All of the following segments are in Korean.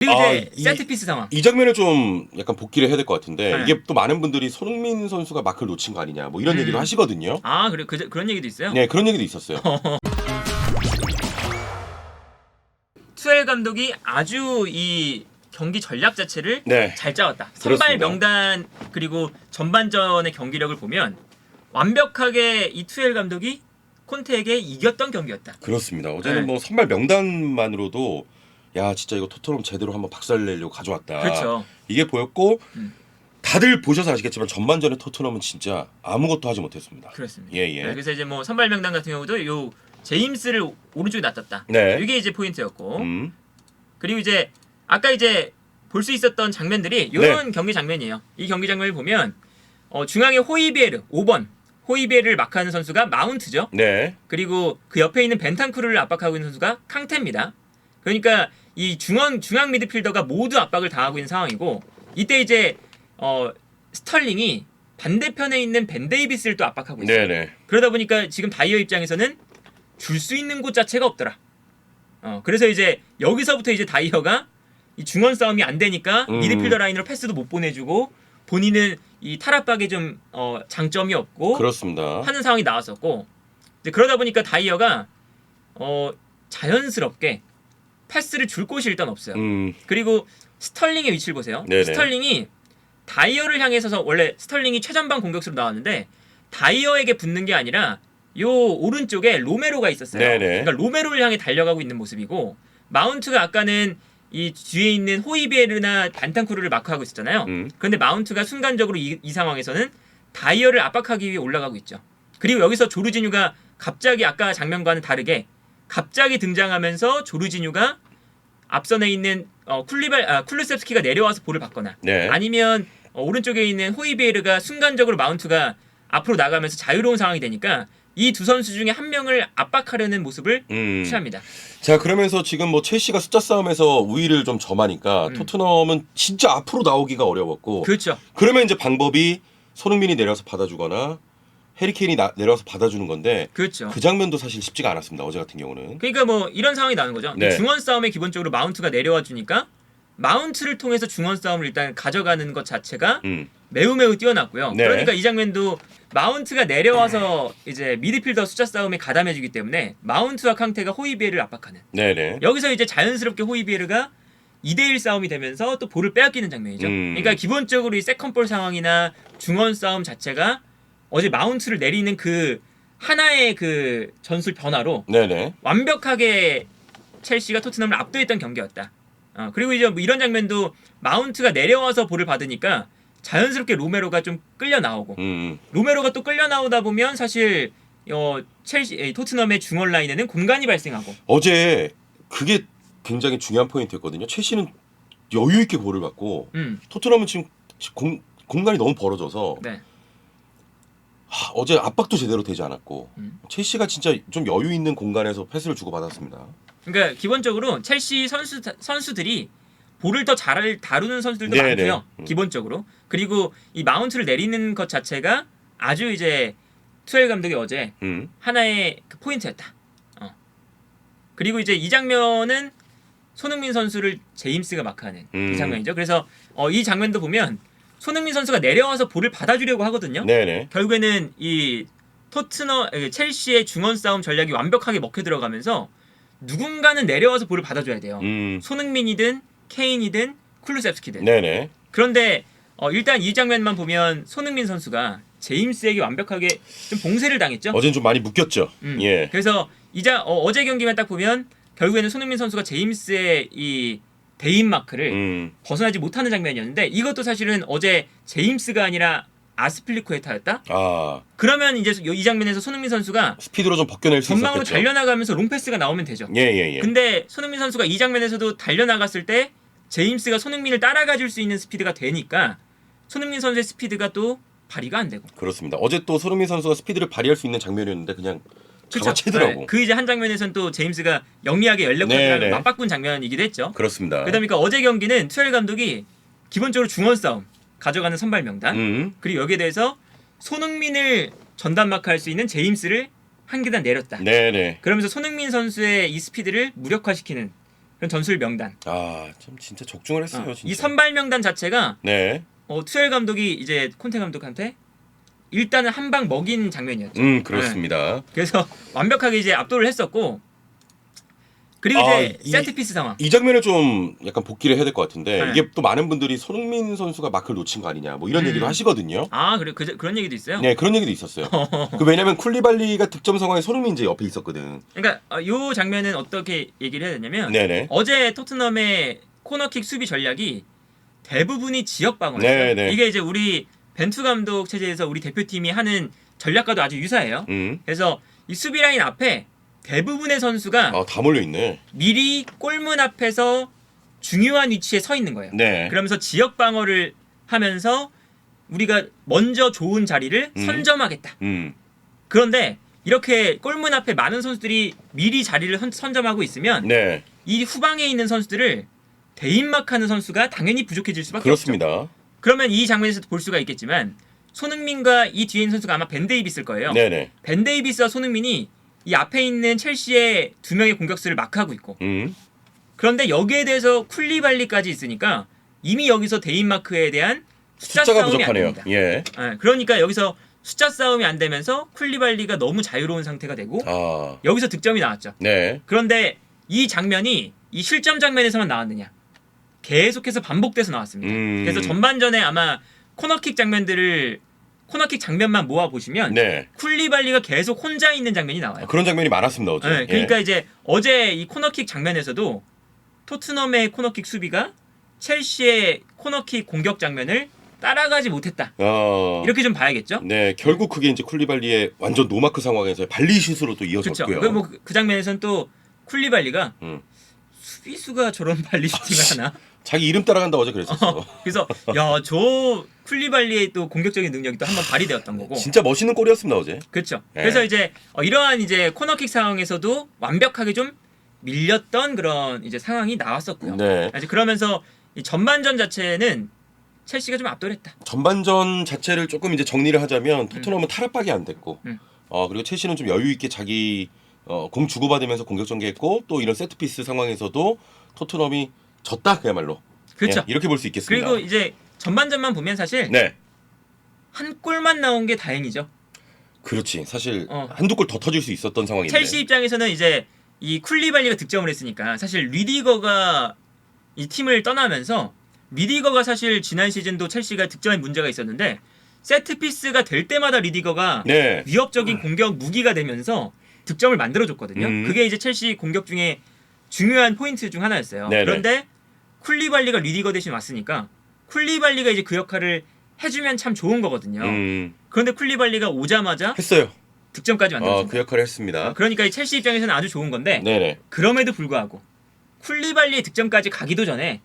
그리고 이제 세트피스 상황. 이 장면을 좀 약간 복기를 해야 될 것 같은데 네. 이게 또 많은 분들이 손흥민 선수가 마크를 놓친 거 아니냐 뭐 이런 얘기도 하시거든요. 아 그래 그런 얘기도 있어요? 네, 그런 얘기도 있었어요. 투엘 감독이 아주 이 경기 전략 자체를 네. 잘 짜왔다. 선발 그렇습니다. 명단 그리고 전반전의 경기력을 보면 완벽하게 이 투엘 감독이 콘테에게 이겼던 경기였다. 그렇습니다. 어제는 네. 뭐 선발 명단만으로도 야 진짜 이거 토트넘 제대로 한번 박살내려고 가져왔다. 그렇죠. 이게 보였고 음. 다들 보셔서 아시겠지만 전반전에 토트넘은 진짜 아무것도 하지 못했습니다. 그렇습니다. 예. 네, 그래서 이제 뭐 선발 명단 같은 경우도 요 제임스를 오른쪽에 놔뒀다. 네. 이게 이제 포인트였고 음. 그리고 이제 아까 이제 볼 수 있었던 장면들이 이런 경기 장면이에요. 이 경기 장면을 보면 중앙에 호이비에르 5번 호이비에르를 마크하는 선수가 마운트죠. 네. 그리고 그 옆에 있는 벤탄쿠르를 압박하고 있는 선수가 캉테입니다. 그러니까 이 중앙 미드필더가 모두 압박을 당하고 있는 상황이고 이때 이제 스털링이 반대편에 있는 벤 데이비스를 또 압박하고 있어요. 네네. 그러다 보니까 지금 다이어 입장에서는 줄 수 있는 곳 자체가 없더라. 그래서 이제 여기서부터 이제 다이어가 이 중원 싸움이 안 되니까 미드필더 라인으로 패스도 못 보내주고 본인은 이 탈압박에 좀 장점이 없고 그렇습니다. 하는 상황이 나왔었고 이제 그러다 보니까 다이어가 자연스럽게 패스를 줄 곳이 일단 없어요. 그리고 스털링의 위치를 보세요. 네네. 스털링이 다이어를 향해 서서 원래 스털링이 최전방 공격수로 나왔는데 다이어에게 붙는 게 아니라 요 오른쪽에 로메로가 있었어요. 네네. 그러니까 로메로를 향해 달려가고 있는 모습이고 마운트가 아까는 이 뒤에 있는 호이비에르나 반탄쿠르를 마크하고 있었잖아요. 그런데 마운트가 순간적으로 이 상황에서는 다이어를 압박하기 위해 올라가고 있죠. 그리고 여기서 조르지뉴가 갑자기 아까 장면과는 다르게 갑자기 등장하면서 조르지뉴가 앞선에 있는 쿨루셉스키가 내려와서 볼을 받거나 네. 아니면 오른쪽에 있는 호이비에르가 순간적으로 마운트가 앞으로 나가면서 자유로운 상황이 되니까 이 두 선수 중에 한 명을 압박하려는 모습을 취합니다. 자, 그러면서 지금 뭐 첼시가 숫자 싸움에서 우위를 좀 점하니까 토트넘은 진짜 앞으로 나오기가 어려웠고 그렇죠. 그러면 이제 방법이 손흥민이 내려서 받아주거나 해리케인이 내려서 받아주는 건데 그렇죠. 그 장면도 사실 쉽지가 않았습니다. 어제 같은 경우는. 그러니까 뭐 이런 상황이 나오는 거죠. 네. 중원 싸움에 기본적으로 마운트가 내려와 주니까 마운트를 통해서 중원 싸움을 일단 가져가는 것 자체가 매우 뛰어났고요. 네. 그러니까 이 장면도 마운트가 내려와서 이제 미드필더 숫자 싸움에 가담해주기 때문에 마운트와 캉테가 호이비에르를 압박하는. 네네. 여기서 이제 자연스럽게 호이비에르가 2대1 싸움이 되면서 또 볼을 빼앗기는 장면이죠. 그러니까 기본적으로 이 세컨볼 상황이나 중원 싸움 자체가 어제 마운트를 내리는 그 하나의 그 전술 변화로 네네. 완벽하게 첼시가 토트넘을 압도했던 경기였다. 그리고 이제 뭐 이런 장면도 마운트가 내려와서 볼을 받으니까 자연스럽게 로메로가 좀 끌려 나오고 로메로가 또 끌려 나오다 보면 사실 첼시 토트넘의 중원 라인에는 공간이 발생하고 어제 그게 굉장히 중요한 포인트였거든요. 첼시는 여유 있게 볼을 받고 토트넘은 지금 공간이 너무 벌어져서 네. 어제 압박도 제대로 되지 않았고 첼시가 진짜 좀 여유 있는 공간에서 패스를 주고 받았습니다. 그러니까 기본적으로 첼시 선수들이 볼을 더 잘 다루는 선수들도 네네. 많고요. 기본적으로. 그리고 이 마운트를 내리는 것 자체가 아주 이제 투엘 감독이 어제 하나의 그 포인트였다. 그리고 이제 이 장면은 손흥민 선수를 제임스가 마크하는 이 장면이죠. 그래서 이 장면도 보면 손흥민 선수가 내려와서 볼을 받아주려고 하거든요. 네네. 결국에는 이 첼시의 중원 싸움 전략이 완벽하게 먹혀 들어가면서 누군가는 내려와서 볼을 받아줘야 돼요. 손흥민이든 케인이든 쿨루셉스키든. 네네. 그런데 일단 이 장면만 보면 손흥민 선수가 제임스에게 완벽하게 좀 봉쇄를 당했죠. 어제는 좀 많이 묶였죠. 예. 그래서 어제 경기만 딱 보면 결국에는 손흥민 선수가 제임스의 이 대인 마크를 벗어나지 못하는 장면이었는데 이것도 사실은 어제 제임스가 아니라 아스필리쿠에타였다. 그러면 이제 이 장면에서 손흥민 선수가 스피드로 좀 벗겨낼 수 전방으로 있었겠죠. 달려나가면서 롱패스가 나오면 되죠. 예. 근데 손흥민 선수가 이 장면에서도 달려나갔을 때 제임스가 손흥민을 따라가 줄 수 있는 스피드가 되니까 손흥민 선수의 스피드가 또 발휘가 안 되고. 그렇습니다. 어제 또 손흥민 선수가 스피드를 발휘할 수 있는 장면이었는데 그냥 잡아채더라고. 네. 그 이제 한 장면에서는 또 제임스가 영리하게 연력을 맞바꾼 장면이기도 했죠. 그렇습니다. 그러니까 어제 경기는 투엘 감독이 기본적으로 중원 싸움 가져가는 선발 명단 그리고 여기에 대해서 손흥민을 전담 마크할 수 있는 제임스를 한 계단 내렸다. 네네. 그러면서 손흥민 선수의 이 스피드를 무력화시키는 그런 전술 명단. 참 진짜 적중을 했어요. 진짜. 이 선발 명단 자체가 네. 투엘 감독이 이제 콘테 감독한테 일단은 한 방 먹인 장면이었죠. 그렇습니다. 네. 그래서 완벽하게 이제 압도를 했었고 그리고 이제 세트피스 상황. 이 장면을 좀 약간 복기를 해야 될 것 같은데 네. 이게 또 많은 분들이 손흥민 선수가 마크를 놓친 거 아니냐 뭐 이런 얘기도 하시거든요. 그래 그런 얘기도 있어요? 네, 그런 얘기도 있었어요. 왜냐면 쿨리발리가 득점 상황에 손흥민 이제 옆에 있었거든. 그러니까 요 장면은 어떻게 얘기를 해야 되냐면 네네. 어제 토트넘의 코너킥 수비 전략이 대부분이 지역 방어였어요. 네네. 이게 이제 우리 벤투 감독 체제에서 우리 대표팀이 하는 전략과도 아주 유사해요. 그래서 이 수비 라인 앞에 대부분의 선수가 다 몰려 있네. 미리 골문 앞에서 중요한 위치에 서 있는 거예요. 네. 그러면서 지역 방어를 하면서 우리가 먼저 좋은 자리를 선점하겠다. 그런데 이렇게 골문 앞에 많은 선수들이 미리 자리를 선점하고 있으면 네. 이 후방에 있는 선수들을 대인막하는 선수가 당연히 부족해질 수밖에 그렇습니다. 없죠. 그러면 이 장면에서 볼 수가 있겠지만 손흥민과 이 뒤에 있는 선수가 아마 벤 데이비스일 거예요. 네네. 벤 데이비스와 손흥민이 이 앞에 있는 첼시의 두 명의 공격수를 마크하고 있고 그런데 여기에 대해서 쿨리발리까지 있으니까 이미 여기서 대인마크에 대한 숫자 숫자가 싸움이 부족하네요. 안 됩니다. 예. 그러니까 여기서 숫자 싸움이 안 되면서 쿨리발리가 너무 자유로운 상태가 되고 여기서 득점이 나왔죠. 네. 그런데 이 장면이 이 실점 장면에서만 나왔느냐? 계속해서 반복돼서 나왔습니다. 그래서 전반전에 아마 코너킥 장면만 모아 보시면 네. 쿨리발리가 계속 혼자 있는 장면이 나와요. 그런 장면이 많았습니다 어제. 네, 그러니까 이제 어제 이 코너킥 장면에서도 토트넘의 코너킥 수비가 첼시의 코너킥 공격 장면을 따라가지 못했다. 이렇게 좀 봐야겠죠? 네, 결국 그게 이제 쿨리발리의 완전 노마크 상황에서 발리슛으로 또 이어졌고요. 그렇죠. 그 장면에서는 또 쿨리발리가 수비수가 저런 발리슈팅을 하나? 자기 이름 따라간다 어제 그랬었어. 그래서 야, 저 쿨리발리의 또 공격적인 능력이 또 한번 발휘되었던 거고. 진짜 멋있는 골이었습니다 어제. 그렇죠. 네. 그래서 이제 이러한 이제 코너킥 상황에서도 완벽하게 좀 밀렸던 그런 이제 상황이 나왔었고요. 네. 이제 그러면서 이 전반전 자체는 첼시가 좀 압도했다. 전반전 자체를 조금 이제 정리를 하자면 토트넘은 탈압박이 안 됐고, 그리고 첼시는 좀 여유 있게 자기 공 주고받으면서 공격 전개했고 또 이런 세트피스 상황에서도 토트넘이 졌다 그야말로. 그렇죠. 네, 이렇게 볼 수 있겠습니다. 그리고 이제 전반전만 보면 사실 네. 한 골만 나온 게 다행이죠. 그렇지. 사실 한두 골 더 터질 수 있었던 상황인데. 첼시 입장에서는 이제 이 쿨리발리가 득점을 했으니까 사실 리디거가 이 팀을 떠나면서 리디거가 사실 지난 시즌도 첼시가 득점에 문제가 있었는데 세트피스가 될 때마다 리디거가 네. 위협적인 공격 무기가 되면서 득점을 만들어줬거든요. 그게 이제 첼시 공격 중에 중요한 포인트 중 하나였어요. 네네. 그런데 쿨리발리가 리디거 대신 왔으니까 쿨리발리가 이제 그 역할을 해주면 참 좋은 거거든요. 그런데 쿨리발리가 오자마자 했어요. 득점까지 만들었습니다. 그 역할을 했습니다. 그러니까 이 첼시 입장에서는 아주 좋은 건데 네네. 그럼에도 불구하고 쿨리발리의 득점까지 가기도 전에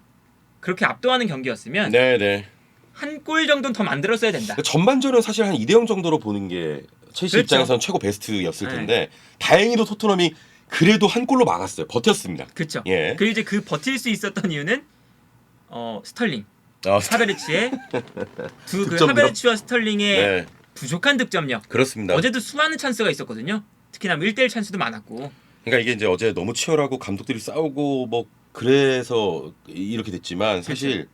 그렇게 압도하는 경기였으면 네네. 한 골 정도는 더 만들었어야 된다. 전반전은 사실 한 2대0 정도로 보는 게 첼시 그렇죠. 입장에서는 최고 베스트였을 텐데 다행히도 토트넘이 그래도 한 골로 막았어요. 버텼습니다. 그렇죠. 예. 그리고 이제 그 버틸 수 있었던 이유는 스털링, 하베르츠의 그 득점 하베르츠와 스털링의 네. 부족한 득점력. 그렇습니다. 어제도 수많은 찬스가 있었거든요. 특히나 1대1 찬스도 많았고. 그러니까 이게 이제 어제 너무 치열하고 감독들이 싸우고 뭐 그래서 이렇게 됐지만 사실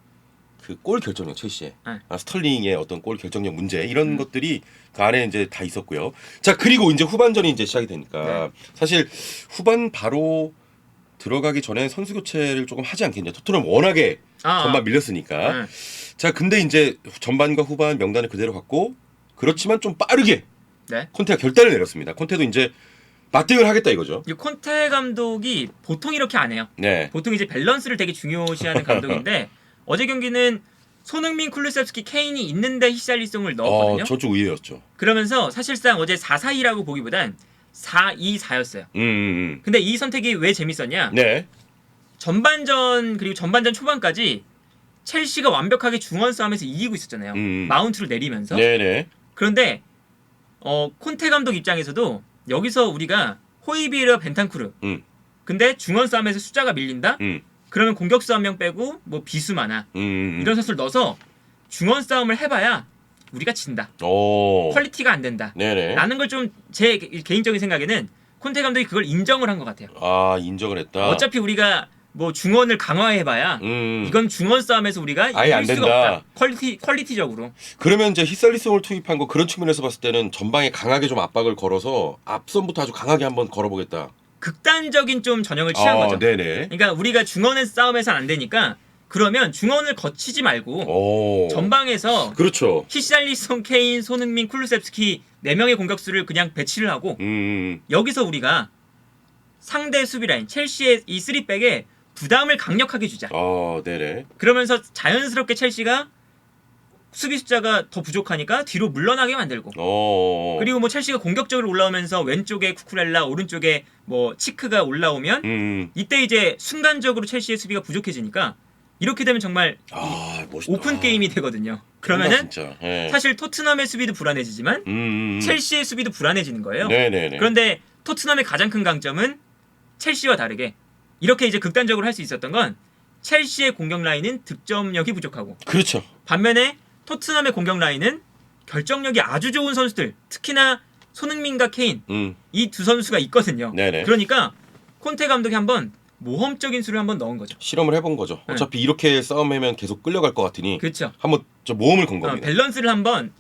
그 골 결정력 첼시의 스털링의 어떤 골 결정력 문제 이런 것들이 그 안에 이제 다 있었고요. 자 그리고 이제 후반전이 이제 시작이 되니까 사실 후반 바로 들어가기 전에 선수 교체를 조금 하지 않겠냐. 토트넘 워낙에 전반 밀렸으니까. 자 근데 이제 전반과 후반 명단을 그대로 갖고 그렇지만 좀 빠르게 콘테가 결단을 내렸습니다. 콘테도 이제 맞대응을 하겠다 이거죠. 이 콘테 감독이 보통 이렇게 안 해요. 네. 보통 이제 밸런스를 되게 중요시하는 감독인데 어제 경기는 손흥민, 쿨루셉스키, 케인이 있는데 히샬리송을 넣었거든요. 저쪽 의외였죠. 그러면서 사실상 어제 4-4-2라고 보기보단 4-2-4였어요. 근데 이 선택이 왜 재밌었냐? 네. 전반전 그리고 전반전 초반까지 첼시가 완벽하게 중원 싸움에서 이기고 있었잖아요. 마운트를 내리면서. 네네. 그런데 콘테 감독 입장에서도 여기서 우리가 호이비에르와 벤탄쿠르 근데 중원 싸움에서 숫자가 밀린다? 그러면 공격수 한 명 빼고 뭐 비수마나 이런 선수를 넣어서 중원 싸움을 해봐야 우리가 진다. 퀄리티가 안 된다. 네네. 라는 걸 좀 제 개인적인 생각에는 콘테 감독이 그걸 인정을 한 것 같아요. 인정을 했다. 어차피 우리가 뭐 중원을 강화해봐야 이건 중원 싸움에서 우리가 아예 안 이길 수가 된다. 없다. 퀄리티적으로. 그러면 이제 히살리송을 투입한 거 그런 측면에서 봤을 때는 전방에 강하게 좀 압박을 걸어서 앞선부터 아주 강하게 한번 걸어보겠다. 극단적인 좀 전형을 취한 거죠. 네네. 그러니까 우리가 중원의 싸움에서 안 되니까 그러면 중원을 거치지 말고 오. 전방에서 그렇죠. 히샬리송, 케인, 손흥민, 쿨루셉스키 4명의 공격수를 그냥 배치를 하고 여기서 우리가 상대 수비 라인 첼시의 이 3백에 부담을 강력하게 주자. 네네. 그러면서 자연스럽게 첼시가 수비 숫자가 더 부족하니까 뒤로 물러나게 만들고. 그리고 뭐 첼시가 공격적으로 올라오면서 왼쪽에 쿠쿠렐라, 오른쪽에 뭐 치크가 올라오면 이때 이제 순간적으로 첼시의 수비가 부족해지니까 이렇게 되면 정말 멋있다. 오픈 게임이 되거든요. 그러면은 진짜. 네. 사실 토트넘의 수비도 불안해지지만 첼시의 수비도 불안해지는 거예요. 네네네. 그런데 토트넘의 가장 큰 강점은 첼시와 다르게 이렇게 이제 극단적으로 할 수 있었던 건 첼시의 공격 라인은 득점력이 부족하고 그렇죠. 반면에 토트넘의 공격 라인은 결정력이 아주 좋은 선수들, 특히나 손흥민과 케인 이 두 선수가 있거든요. 네네. 그러니까 콘테 감독이 한번 모험적인 수를 한번 넣은 거죠. 실험을 해본 거죠. 네. 어차피 이렇게 싸움하면 계속 끌려갈 것 같으니 그렇죠. 한번 저 모험을 건 겁니다. 밸런스를 한번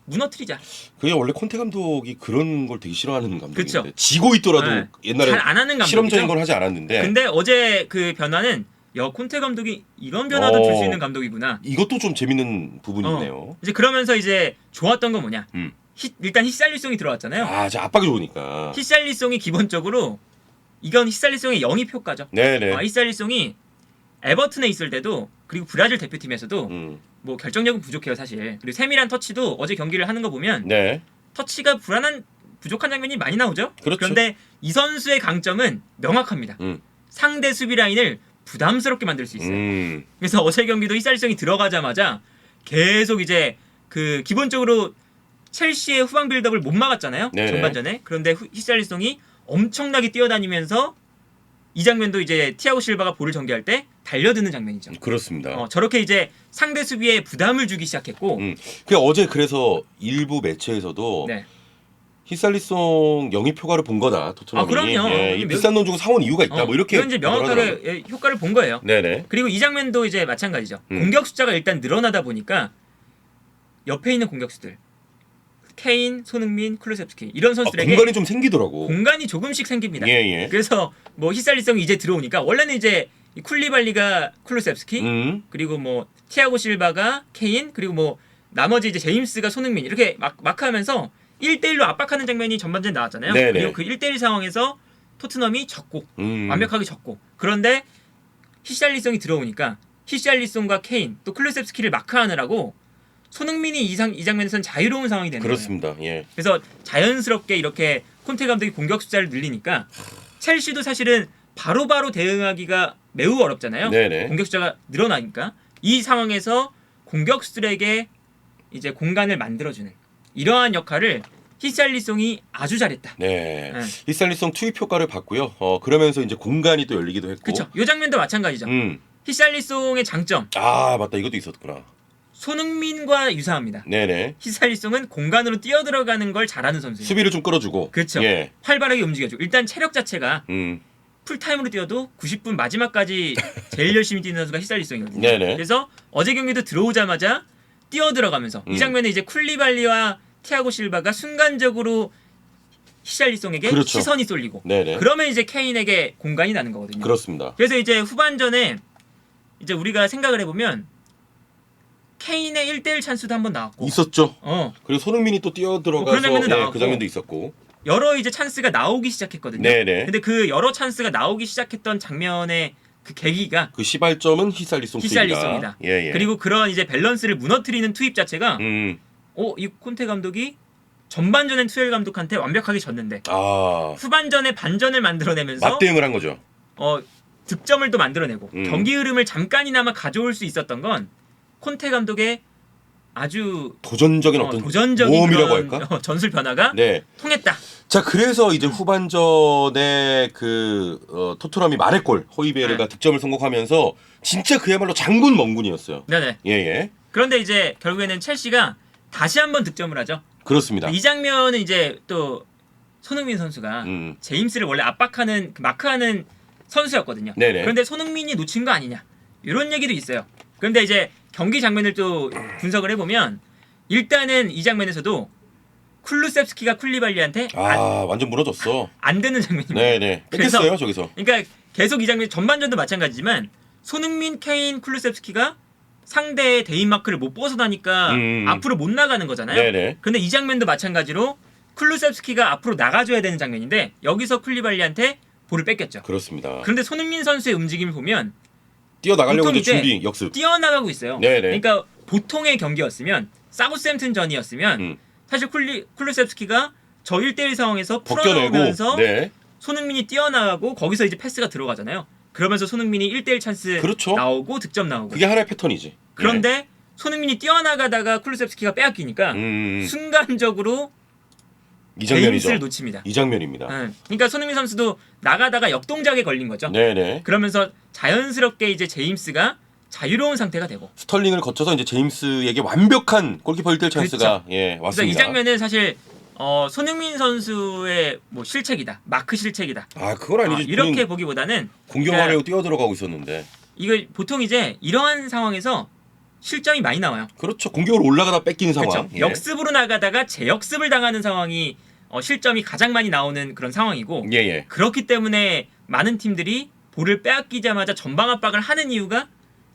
무너뜨리자. 그게 원래 콘테 감독이 그런 걸 되게 싫어하는 감독인데 그쵸. 지고 있더라도 네. 옛날에 잘 안 하는 감독이죠. 실험적인 걸 하지 않았는데 근데 어제 그 변화는 콘테 감독이 이런 변화도 줄 수 있는 감독이구나. 이것도 좀 재밌는 부분이네요. 이제 그러면서 이제 좋았던 건 뭐냐? 일단 히샬리송이 들어왔잖아요. 저 압박이 좋으니까. 히샬리송이 기본적으로 이건 히샬리송의 영입 효과죠. 네네. 히샬리송이 에버튼에 있을 때도 그리고 브라질 대표팀에서도 뭐 결정력은 부족해요 사실. 그리고 세밀한 터치도 어제 경기를 하는 거 보면 네. 터치가 부족한 장면이 많이 나오죠. 그렇죠. 그런데 이 선수의 강점은 명확합니다. 상대 수비 라인을 부담스럽게 만들 수 있어요. 그래서 어제 경기도 히샬리송이 들어가자마자 계속 이제 그 기본적으로 첼시의 후방 빌드업을 못 막았잖아요. 네네. 전반전에. 그런데 히샬리송이 엄청나게 뛰어다니면서 이 장면도 이제 티아고 실바가 볼을 전개할 때 달려드는 장면이죠. 그렇습니다. 저렇게 이제 상대 수비에 부담을 주기 시작했고 어제 그래서 일부 매체에서도 네. 히살리송 영입 효과를 본 거다. 토트넘이. 그럼요. 이 비싼 돈 주고 사온 이유가 있다. 뭐 이렇게 이건 이제 명확하게 하더라고요. 효과를 본 거예요. 네네. 그리고 이 장면도 이제 마찬가지죠. 공격 숫자가 일단 늘어나다 보니까 옆에 있는 공격수들 케인, 손흥민, 쿨루셉스키 이런 선수들에게 공간이 좀 생기더라고. 공간이 조금씩 생깁니다. 예. 그래서 뭐 히살리송이 이제 들어오니까 원래는 이제 이 쿨리발리가 쿨루셉스키 그리고 뭐 티아고 실바가 케인 그리고 뭐 나머지 이제 제임스가 손흥민 이렇게 마크하면서 1대1로 압박하는 장면이 전반전에 나왔잖아요. 네네. 그리고 그 1대1 상황에서 토트넘이 졌고 완벽하게 졌고 그런데 히샬리송이 들어오니까 히샬리송과 케인 또 클루셉스키를 마크하느라고 손흥민이 이 장면에서는 자유로운 상황이 되는 그렇습니다. 거예요. 예. 그래서 자연스럽게 이렇게 콘테 감독이 공격 숫자를 늘리니까 첼시도 사실은 바로바로 대응하기가 매우 어렵잖아요. 네네. 공격 숫자가 늘어나니까 이 상황에서 공격수들에게 이제 공간을 만들어주는 이러한 역할을 히샬리송이 아주 잘했다. 네. 히살리송 투입 효과를 봤고요. 그러면서 이제 공간이 또 열리기도 했고. 그렇죠. 이 장면도 마찬가지죠. 히샬리송의 장점. 맞다. 이것도 있었구나. 손흥민과 유사합니다. 네네. 히샬리송은 공간으로 뛰어들어가는 걸 잘하는 선수예요. 수비를 좀 끌어주고. 그렇죠. 예. 활발하게 움직여주고 일단 체력 자체가 풀타임으로 뛰어도 90분 마지막까지 제일 열심히 뛰는 선수가 히샬리송이거든요. 네네. 그래서 어제 경기도 들어오자마자 뛰어들어가면서 이 장면에 이제 쿨리발리와 티아고 실바가 순간적으로 히샬리송에게 그렇죠. 시선이 쏠리고 네네. 그러면 이제 케인에게 공간이 나는 거거든요. 그렇습니다. 그래서 이제 후반전에 이제 우리가 생각을 해보면 케인의 1대1 찬스도 한번 나왔고 있었죠. 그리고 손흥민이 또 뛰어들어가서 그런 장면도 나왔고 그 장면도 있었고. 여러 이제 찬스가 나오기 시작했거든요. 네네. 근데 그 여러 찬스가 나오기 시작했던 장면의 그 계기가 그 시발점은 히살리송입니다. 예. 그리고 그런 이제 밸런스를 무너뜨리는 투입 자체가 이 콘테 감독이 전반전엔 투엘 감독한테 완벽하게 졌는데 후반전에 반전을 만들어내면서 맞대응을 한 거죠. 득점을 또 만들어내고 경기 흐름을 잠깐이나마 가져올 수 있었던 건 콘테 감독의 아주 도전적인 어떤 도전적인 모험이라고 그런 할까? 전술 변화가 통했다. 자, 그래서 이제 후반전에 토트넘이 만회골 호이베르가 득점을 성공하면서 진짜 그야말로 장군 멍군이었어요. 네네. 예. 그런데 이제 결국에는 첼시가 다시 한번 득점을 하죠. 그렇습니다. 이 장면은 이제 또 손흥민 선수가 제임스를 원래 압박하는 마크하는 선수였거든요. 네네. 그런데 손흥민이 놓친 거 아니냐 이런 얘기도 있어요. 그런데 이제 경기 장면을 또 분석을 해보면 일단은 이 장면에서도 쿨루셉스키가 쿨리발리한테 완전 무너졌어. 안 되는 장면입니다. 네네. 뺏겼어요 저기서. 그러니까 계속 이 장면 전반전도 마찬가지지만 손흥민, 케인, 쿨루셉스키가 상대의 대인마크를 못 벗어나니까 앞으로 못 나가는 거잖아요. 네네. 근데 이 장면도 마찬가지로 쿨루셉스키가 앞으로 나가줘야 되는 장면인데 여기서 쿨리발리한테 볼을 뺏겼죠. 그렇습니다. 그런데 손흥민 선수의 움직임을 보면 뛰어나가려고 보통 이제 이제 준비 역습. 뛰어나가고 있어요. 네네. 그러니까 보통의 경기였으면 사우스햄튼 전이었으면 사실 쿨루셉스키가 저 1대1 상황에서 풀어내면서 네. 손흥민이 뛰어나가고 거기서 이제 패스가 들어가잖아요. 그러면서 손흥민이 1대1 찬스 그렇죠. 나오고 득점 나오고. 그게 하나의 패턴이지. 그런데 손흥민이 뛰어나가다가 쿨루셉스키가 빼앗기니까 순간적으로 이 장면이죠. 제임스를 놓칩니다. 이 장면입니다. 그러니까 손흥민 선수도 나가다가 역동작에 걸린 거죠. 네네. 그러면서 자연스럽게 이제 제임스가 자유로운 상태가 되고 스털링을 거쳐서 이제 제임스에게 완벽한 골키퍼 1대1 찬스가 그래서 왔습니다. 이 장면은 사실 손흥민 선수의 뭐 실책이다, 마크 실책이다. 그건 아니지. 이렇게 보기보다는 공격하려고 뛰어들어가고 있었는데. 이거 보통 이제 이러한 상황에서 실점이 많이 나와요. 그렇죠. 공격으로 올라가다 뺏기는 상황. 그렇죠. 역습으로 나가다가 재역습을 당하는 상황이 실점이 가장 많이 나오는 그런 상황이고 예. 그렇기 때문에 많은 팀들이 볼을 빼앗기자마자 전방 압박을 하는 이유가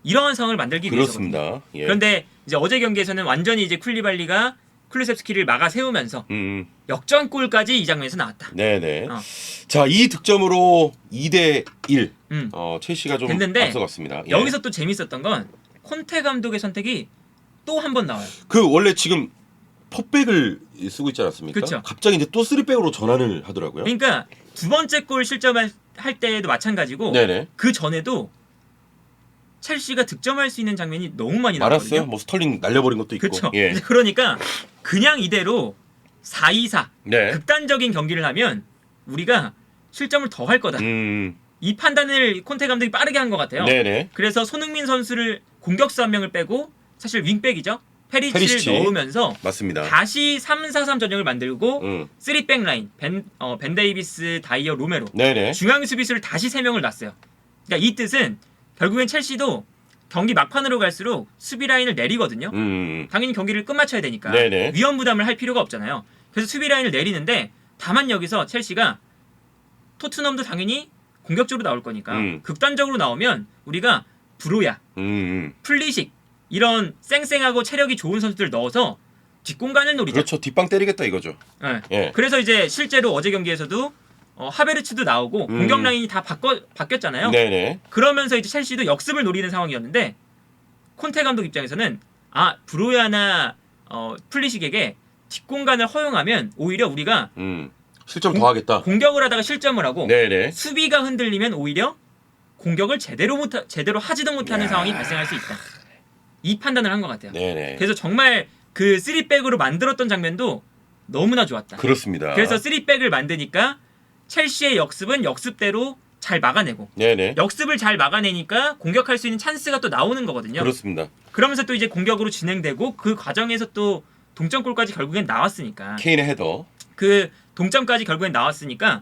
이러한 상황을 만들기 위해서거든요. 그렇습니다. 예. 그런데 이제 어제 경기에서는 완전히 이제 쿨리발리가 쿨루셉스키를 막아 세우면서 역전골까지 이 장면에서 나왔다. 네네. 자, 이 득점으로 2대1 첼시가 좀 됐는데 앞서갔습니다. 예. 여기서 또 재밌었던 건 콘테 감독의 선택이 또 한 번 나와요. 원래 지금 포백을 쓰고 있지 않았습니까? 그쵸. 갑자기 이제 또 3백으로 전환을 하더라고요. 그러니까 두 번째 골 실점할 때에도 마찬가지고 네네. 그 전에도 첼시가 득점할 수 있는 장면이 너무 많이 나왔거든요. 많았어요. 뭐 스털링 날려버린 것도 있고. 그렇죠. 예. 그러니까 그냥 이대로 4-2-4 네. 극단적인 경기를 하면 우리가 실점을 더 할 거다. 이 판단을 콘테 감독이 빠르게 한 것 같아요. 네네. 그래서 손흥민 선수를 공격수 한 명을 빼고 사실 윙백이죠. 페리치를 페리시치. 넣으면서 맞습니다. 다시 3-4-3 전형을 만들고 3백 라인 벤 데이비스, 다이어, 로메로 네네. 중앙 수비수를 다시 3명을 놨어요. 그러니까 이 뜻은 결국엔 첼시도 경기 막판으로 갈수록 수비 라인을 내리거든요. 당연히 경기를 끝마쳐야 되니까 네네. 위험 부담을 할 필요가 없잖아요. 그래서 수비 라인을 내리는데 다만 여기서 첼시가 토트넘도 당연히 공격적으로 나올 거니까 극단적으로 나오면 우리가 브로야, 플리식 이런 쌩쌩하고 체력이 좋은 선수들 넣어서 뒷공간을 노리자. 그렇죠. 뒷방 때리겠다 이거죠. 네. 예. 그래서 이제 실제로 어제 경기에서도 하베르츠도 나오고 공격 라인이 다 바뀌었잖아요. 네네. 그러면서 이제 첼시도 역습을 노리는 상황이었는데 콘테 감독 입장에서는 브로야나 플리식에게 뒷공간을 허용하면 오히려 우리가 실점 더 하겠다. 공격을 하다가 실점을 하고 네네. 수비가 흔들리면 오히려 공격을 제대로 하지도 못하는 상황이 발생할 수 있다. 이 판단을 한 것 같아요. 네네. 그래서 정말 그 3백으로 만들었던 장면도 너무나 좋았다. 그렇습니다. 그래서 3백을 만드니까 첼시의 역습은 역습대로 잘 막아내고 네네. 역습을 잘 막아내니까 공격할 수 있는 찬스가 또 나오는 거거든요. 그렇습니다. 그러면서 또 이제 공격으로 진행되고 그 과정에서 또 동점골까지 결국엔 나왔으니까 케인의 헤더. 그 동점까지 결국엔 나왔으니까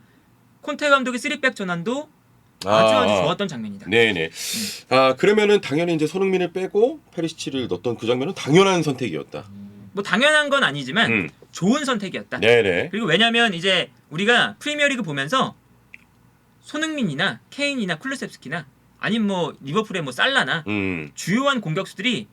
콘테 감독의 3백 전환도 아주 좋았던 장면이다. 네네. 그러면은 당연히 이제 손흥민을 빼고 페리시치를 넣었던 그 장면은 당연한 선택이었다. 뭐 당연한 건 아니지만 좋은 선택이었다. 네네. 그리고 왜냐면 이제 우리가 프리미어리그 보면서 손흥민이나 케인이나 쿨루셉스키나 아니면 뭐 리버풀의 뭐 살라나 주요한 공격수들이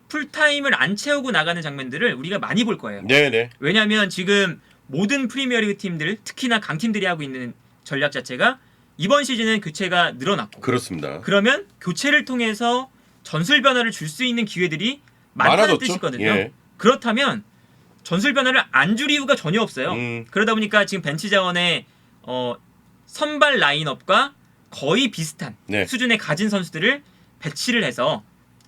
풀타임을 안 채우고 나가는 장면들을 우리가 많이 볼 거예요. 네네. 왜냐하면 지금 모든 프리미어리그 팀들, 특히나 강팀들이 하고 있는 전략 자체가 이번 시즌은 교체가 늘어났고 그렇습니다. 그러면 교체를 통해서 전술 변화를 줄 수 있는 기회들이 많다는 많아졌죠? 뜻이거든요. 예. 그렇다면 전술 변화를 안 줄 이유가 전혀 없어요. 그러다 보니까 지금 벤치 자원의 선발 라인업과 거의 비슷한 수준에 가진 선수들을 배치를 해서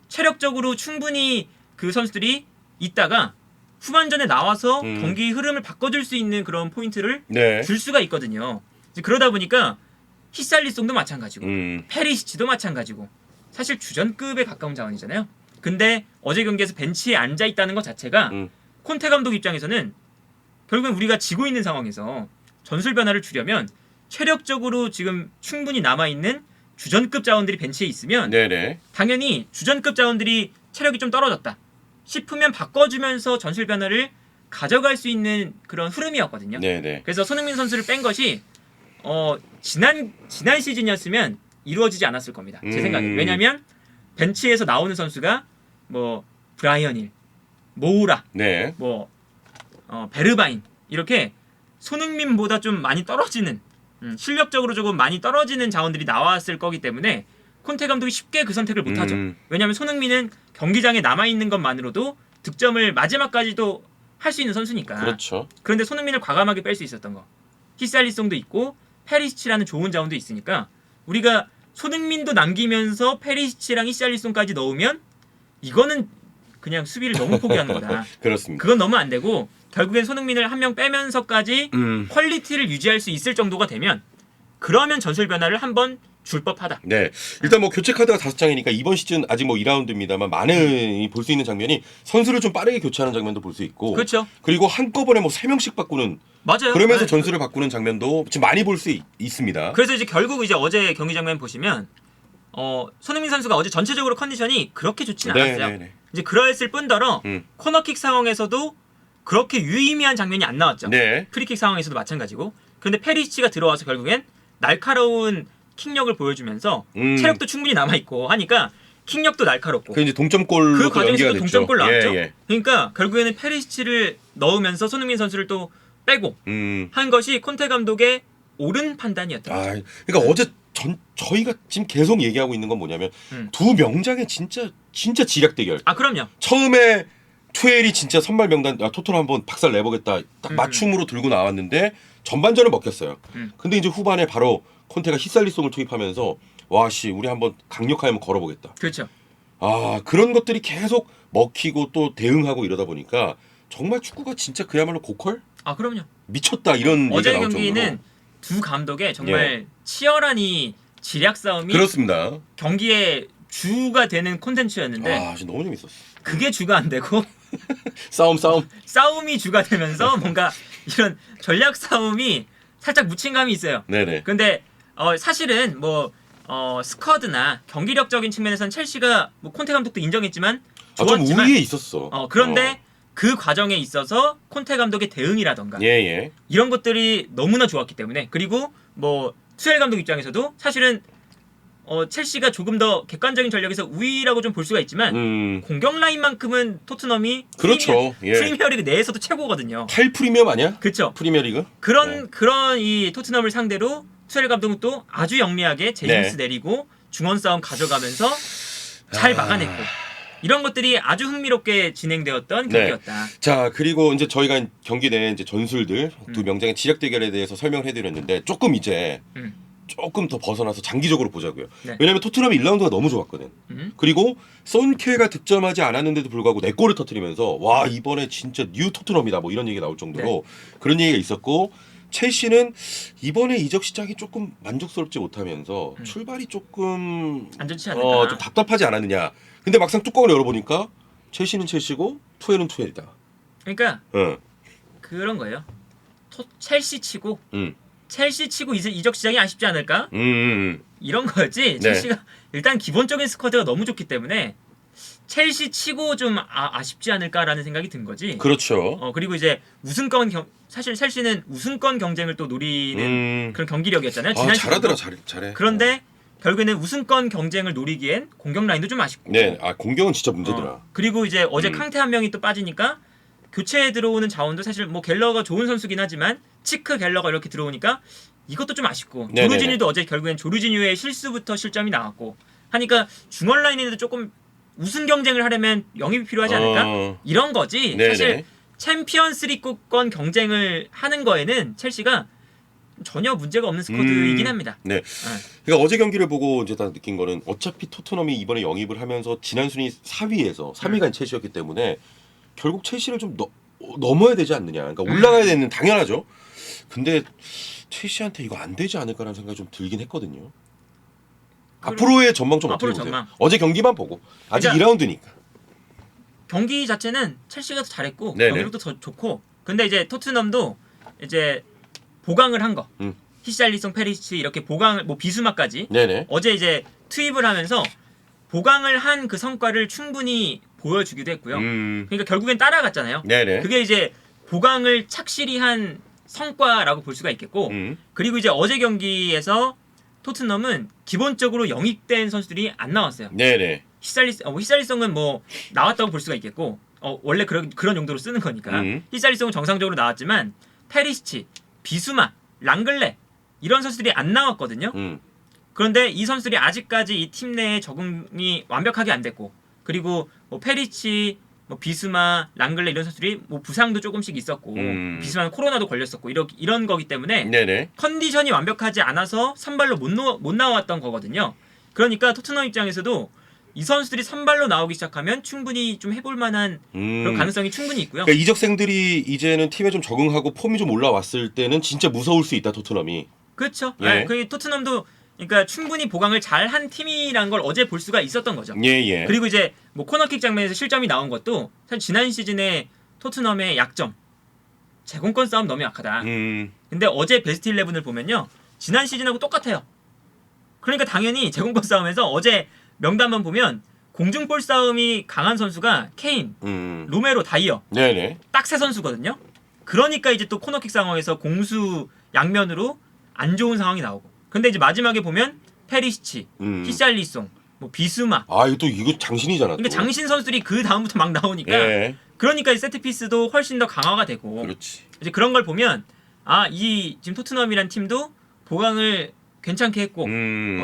체력적으로 충분히 그 선수들이 있다가 후반전에 나와서 경기 흐름을 바꿔줄 수 있는 그런 포인트를 줄 수가 있거든요. 그러다 보니까 히살리송도 마찬가지고 페리시치도 마찬가지고 사실 주전급에 가까운 자원이잖아요. 근데 어제 경기에서 벤치에 앉아있다는 것 자체가 콘테 감독 입장에서는 결국엔 우리가 지고 있는 상황에서 전술 변화를 주려면 체력적으로 지금 충분히 남아 있는 주전급 자원들이 벤치에 있으면 네네. 당연히 주전급 자원들이 체력이 좀 떨어졌다 싶으면 바꿔주면서 전술 변화를 가져갈 수 있는 그런 흐름이었거든요. 네네. 그래서 손흥민 선수를 뺀 것이 지난 시즌이었으면 이루어지지 않았을 겁니다. 제 생각에. 왜냐하면 벤치에서 나오는 선수가 뭐 브라이언 힐, 모우라, 네. 뭐 베르바인 이렇게 손흥민보다 좀 많이 떨어지는 실력적으로 조금 많이 떨어지는 자원들이 나왔을 거기 때문에 콘테 감독이 쉽게 그 선택을 못하죠. 왜냐하면 손흥민은 경기장에 남아있는 것만으로도 득점을 마지막까지도 할 수 있는 선수니까. 그렇죠. 그런데 손흥민을 과감하게 뺄 수 있었던 거. 히살리송도 있고 페리시치라는 좋은 자원도 있으니까 우리가 손흥민도 남기면서 페리시치랑 히살리송까지 넣으면 이거는 그냥 수비를 너무 포기하는 거다. 그렇습니다. 그건 너무 안 되고 결국엔 손흥민을 한 명 빼면서까지 퀄리티를 유지할 수 있을 정도가 되면 그러면 전술 변화를 한번 줄 법하다. 네, 일단 뭐 교체 카드가 5장이니까 이번 시즌 아직 뭐 2라운드입니다만 많은 볼 수 있는 장면이 선수를 좀 빠르게 교체하는 장면도 볼 수 있고, 그렇죠. 그리고 한꺼번에 뭐 3명씩 바꾸는, 맞아요. 그러면서 네. 전술을 바꾸는 장면도 지금 많이 볼 수 있습니다. 그래서 이제 결국 이제 어제 경기 장면 보시면 손흥민 선수가 어제 전체적으로 컨디션이 그렇게 좋지는 않았어요. 네네네. 이제 그랬을 뿐더러 코너킥 상황에서도 그렇게 유의미한 장면이 안 나왔죠. 네. 프리킥 상황에서도 마찬가지고. 그런데 페리시치가 들어와서 결국엔 날카로운 킥력을 보여주면서 체력도 충분히 남아있고 하니까 킥력도 날카롭고 그 이제 동점골로 그 과정에서도 동점골 나왔죠. 예. 그러니까 결국에는 페리시치를 넣으면서 손흥민 선수를 또 빼고 한 것이 콘테 감독의 옳은 판단이었다. 그러니까 어제 저희가 지금 계속 얘기하고 있는 건 뭐냐면 두 명장의 진짜 지략 대결. 그럼요. 처음에 투엘이 진짜 선발 명단 토트넘 한번 박살 내보겠다 딱 맞춤으로 들고 나왔는데 전반전을 먹혔어요. 근데 이제 후반에 바로 콘테가 히살리송을 투입하면서 와씨 우리 한번 강력하게 한번 걸어보겠다. 그렇죠. 그런 것들이 계속 먹히고 또 대응하고 이러다 보니까 정말 축구가 진짜 그야말로 고퀄? 그럼요. 미쳤다 이런 어제 얘기가 나올 경기는 정도로. 두 감독의 정말 치열한 이 지략 싸움이 그렇습니다. 경기의 주가 되는 콘텐츠였는데 진짜 너무 재밌었어. 그게 주가 안 되고 싸움이 주가 되면서 뭔가 이런 전략 싸움이 살짝 묻힌 감이 있어요. 네네. 근데 사실은 뭐 스쿼드나 경기력적인 측면에서는 첼시가 뭐 콘테 감독도 인정했지만 좀 좋았지만 우위에 있었어. 그런데 그 과정에 있어서 콘테 감독의 대응이라던가 예. 이런 것들이 너무나 좋았기 때문에 그리고 뭐 투엘 감독 입장에서도 사실은 첼시가 조금 더 객관적인 전력에서 우위라고 좀 볼 수가 있지만 공격 라인만큼은 토트넘이 그렇죠. 프리미어리그 내에서도 최고거든요. 8 프리미엄 아니야? 그렇죠. 프리미어리그? 그런 이 토트넘을 상대로 투엘 감독은 또 아주 영리하게 제임스 내리고 중원 싸움 가져가면서 잘 막아냈고 이런 것들이 아주 흥미롭게 진행되었던 경기였다. 자, 그리고 이제 저희가 경기 내 이제 전술들 두 명장의 지략 대결에 대해서 설명을 해드렸는데 조금 이제 조금 더 벗어나서 장기적으로 보자고요. 왜냐면 토트넘이 1라운드가 너무 좋았거든. 그리고 손케가 득점하지 않았는데도 불구하고 4골을 터뜨리면서 와 이번에 진짜 뉴 토트넘이다 뭐 이런 얘기가 나올 정도로 그런 얘기가 있었고 첼시는 이번에 이적 시장이 조금 만족스럽지 못하면서 출발이 조금 안 좋지 않을까? 좀 답답하지 않았느냐. 근데 막상 뚜껑을 열어보니까 첼시는 첼시고 투엘은 투엘이다. 그러니까 그런 거예요. 첼시 치고 이적 시장이 아쉽지 않을까? 이런 거였지. 첼시가 일단 기본적인 스쿼드가 너무 좋기 때문에 첼시 치고 좀 아쉽지 않을까라는 생각이 든 거지. 그렇죠. 그리고 이제 사실 첼시는 우승권 경쟁을 또 노리는 그런 경기력이었잖아요. 지난 잘하더라, 시즌도. 잘해. 그런데 결국에는 우승권 경쟁을 노리기엔 공격 라인도 좀 아쉽고. 네, 공격은 진짜 문제더라. 그리고 이제 어제 캉테 한 명이 또 빠지니까 교체에 들어오는 자원도 사실 뭐 갤러가 좋은 선수긴 하지만 치크 갤러가 이렇게 들어오니까 이것도 좀 아쉽고 조르지뉴도 어제 결국엔 조르지뉴의 실수부터 실점이 나왔고 하니까 중원 라인에도 조금 우승 경쟁을 하려면 영입이 필요하지 않을까? 이런 거지. 사실 챔피언스리그권 경쟁을 하는 거에는 첼시가 전혀 문제가 없는 스쿼드이긴 합니다. 네. 그러니까 어제 경기를 보고 이제 다 느낀 거는 어차피 토트넘이 이번에 영입을 하면서 지난 순위 4위에서 3위가 첼시였기 때문에 결국 첼시를 좀 넘어야 되지 않느냐. 그러니까 올라가야 되는 당연하죠. 근데 첼시한테 이거 안 되지 않을까라는 생각이 좀 들긴 했거든요. 앞으로의 전망 좀 어떻게 보세요? 어제 경기만 보고 아직 그러니까 2라운드니까. 경기 자체는 첼시가 더 잘했고 경기력도 더 좋고 근데 이제 토트넘도 이제 보강을 한 거. 히샬리송, 페리시치 이렇게 보강을 뭐 비수마까지 네네. 어제 이제 투입을 하면서 보강을 한 그 성과를 충분히 보여주기도 했고요. 그러니까 결국엔 따라갔잖아요. 네네. 그게 이제 보강을 착실히 한 성과라고 볼 수가 있겠고 그리고 이제 어제 경기에서 토트넘은 기본적으로 영입된 선수들이 안 나왔어요. 네네. 히샬리송은 뭐 나왔다고 볼 수가 있겠고 원래 그런 용도로 쓰는 거니까 히샬리송은 정상적으로 나왔지만 페리시치, 비수마, 랑글레 이런 선수들이 안 나왔거든요. 그런데 이 선수들이 아직까지 이 팀 내에 적응이 완벽하게 안 됐고 그리고 뭐 페리치, 뭐 비수마, 랑글레 이런 선수들이 뭐 부상도 조금씩 있었고 비수마는 코로나도 걸렸었고 이런 거기 때문에 네네. 컨디션이 완벽하지 않아서 선발로 못 나왔던 거거든요. 그러니까 토트넘 입장에서도 이 선수들이 선발로 나오기 시작하면 충분히 좀 해볼 만한 그런 가능성이 충분히 있고요. 그러니까 이적생들이 이제는 팀에 좀 적응하고 폼이 좀 올라왔을 때는 진짜 무서울 수 있다 토트넘이. 그렇죠. 예. 그 토트넘도 그러니까 충분히 보강을 잘한 팀이란 걸 어제 볼 수가 있었던 거죠. 예. 그리고 이제 뭐 코너킥 장면에서 실점이 나온 것도 사실 지난 시즌에 토트넘의 약점 제공권 싸움 너무 약하다. 근데 어제 베스트 11을 보면요 지난 시즌하고 똑같아요. 그러니까 당연히 제공권 싸움에서 어제 명단만 보면 공중볼 싸움이 강한 선수가 케인, 로메로, 다이어 네네. 딱 세 선수거든요. 그러니까 이제 또 코너킥 상황에서 공수 양면으로 안 좋은 상황이 나오고. 근데 이제 마지막에 보면 페리시치, 히샬리송, 뭐 비수마. 아 이거 장신이잖아. 그러니까 장신 선수들이 그 다음부터 막 나오니까. 예. 그러니까 이 세트 피스도 훨씬 더 강화가 되고. 그렇지. 이제 그런 걸 보면 이 지금 토트넘이란 팀도 보강을 괜찮게 했고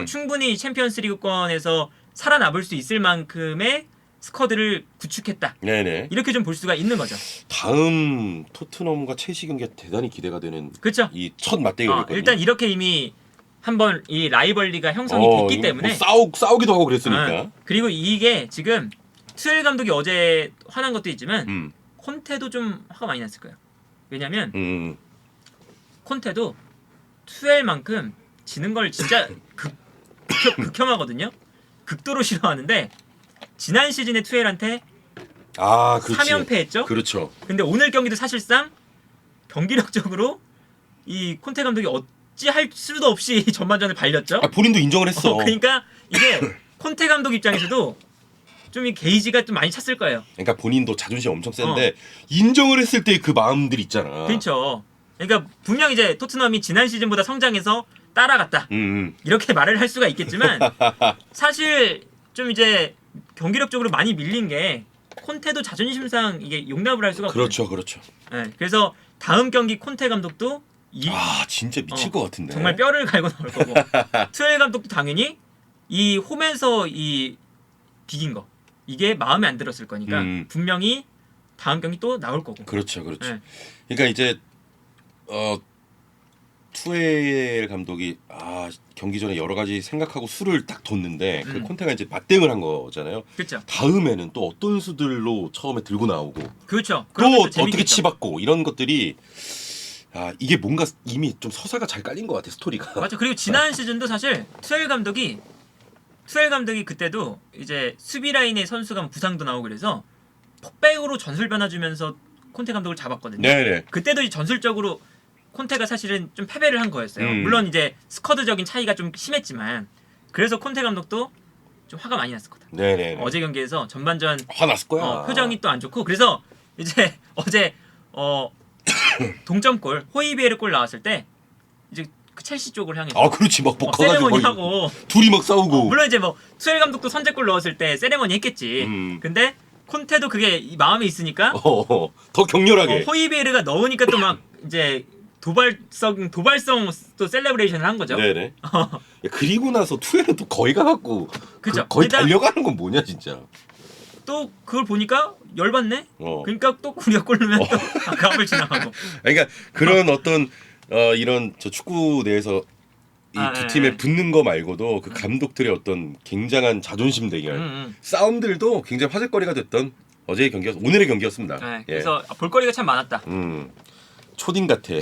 충분히 챔피언스리그권에서 살아남을 수 있을 만큼의 스쿼드를 구축했다. 네네. 이렇게 좀 볼 수가 있는 거죠. 다음 토트넘과 첼시 경기가 대단히 기대가 되는. 그렇죠. 이 첫 맞대결이거든요. 일단 이렇게 이미 한번 이 라이벌리가 형성이 됐기 때문에 뭐 싸우기도 하고 그랬으니까. 그리고 이게 지금 투엘 감독이 어제 화난 것도 있지만 콘테도 좀 화가 많이 났을 거예요. 왜냐면 콘테도 투엘만큼 지는 걸 진짜 극혐하거든요. 극도로 싫어하는데 지난 시즌에 투엘한테 3연패 했죠. 그렇죠. 근데 오늘 경기도 사실상 경기력적으로 이 콘테 감독이 어찌할 수도 없이 전반전을 발렸죠. 본인도 인정을 했어. 그러니까 이게 콘테 감독 입장에서도 좀 이 게이지가 좀 많이 찼을 거예요. 그러니까 본인도 자존심 엄청 센데 인정을 했을 때 그 마음들 있잖아. 그렇죠. 그러니까 분명 이제 토트넘이 지난 시즌보다 성장해서 따라갔다. 이렇게 말을 할 수가 있겠지만 사실 좀 이제 경기력적으로 많이 밀린 게 콘테도 자존심상 이게 용납을 할 수가 없거든요. 그렇죠. 네, 그래서 다음 경기 콘테 감독도 진짜 미칠 것 같은데. 정말 뼈를 갈고 나올 거고 투엘 감독도 당연히 이 홈에서 이 비긴 거 이게 마음에 안 들었을 거니까 분명히 다음 경기 또 나올 거고. 그렇죠. 네. 그러니까 이제 투엘 감독이 경기 전에 여러 가지 생각하고 수를 딱 뒀는데 그 콘테가 이제 맞대응을 한 거잖아요. 그렇죠. 다음에는 또 어떤 수들로 처음에 들고 나오고 그렇죠. 또 어떻게 치받고 이런 것들이 이게 뭔가 이미 좀 서사가 잘 깔린 것 같아 스토리가. 맞아. 그리고 지난 시즌도 사실 투엘 감독이 그때도 이제 수비 라인의 선수가 부상도 나오고 그래서 폭백으로 전술 변화 주면서 콘테 감독을 잡았거든요. 네네. 그때도 이제 전술적으로 콘테가 사실은 좀 패배를 한 거였어요. 물론 이제 스쿼드적인 차이가 좀 심했지만 그래서 콘테 감독도 좀 화가 많이 났을 거다. 네네. 어제 경기에서 전반전 화났을 거야. 표정이 또 안 좋고 그래서 이제 어제 동점골 호이비에르 골 나왔을 때 이제 그 첼시 쪽을 향해서 그렇지 막 세레머니 하고 둘이 막 싸우고. 물론 이제 뭐 투엘 감독도 선제골 넣었을 때 세레머니 했겠지. 근데 콘테도 그게 마음에 있으니까 더 격렬하게. 호이비에르가 넣으니까 또 막 이제 도발성 또 셀레브레이션을 한 거죠. 네네. 그리고 나서 투엘은 또 거기 가갖고 그쵸. 거의 달려가는 건 뭐냐 진짜. 또 그걸 보니까 열받네. 어. 그러니까 또 우리가 골 넣으면 또 그 앞을 지나가고. 그러니까 그런 어떤 이런 저 축구 내에서 이 두 팀에 붙는 거 말고도 그 감독들의 어떤 굉장한 자존심 대결, 싸움들도 굉장히 화제거리가 됐던 어제의 오늘의 경기였습니다. 네, 그래서 볼거리가 참 많았다. 초딩 같아.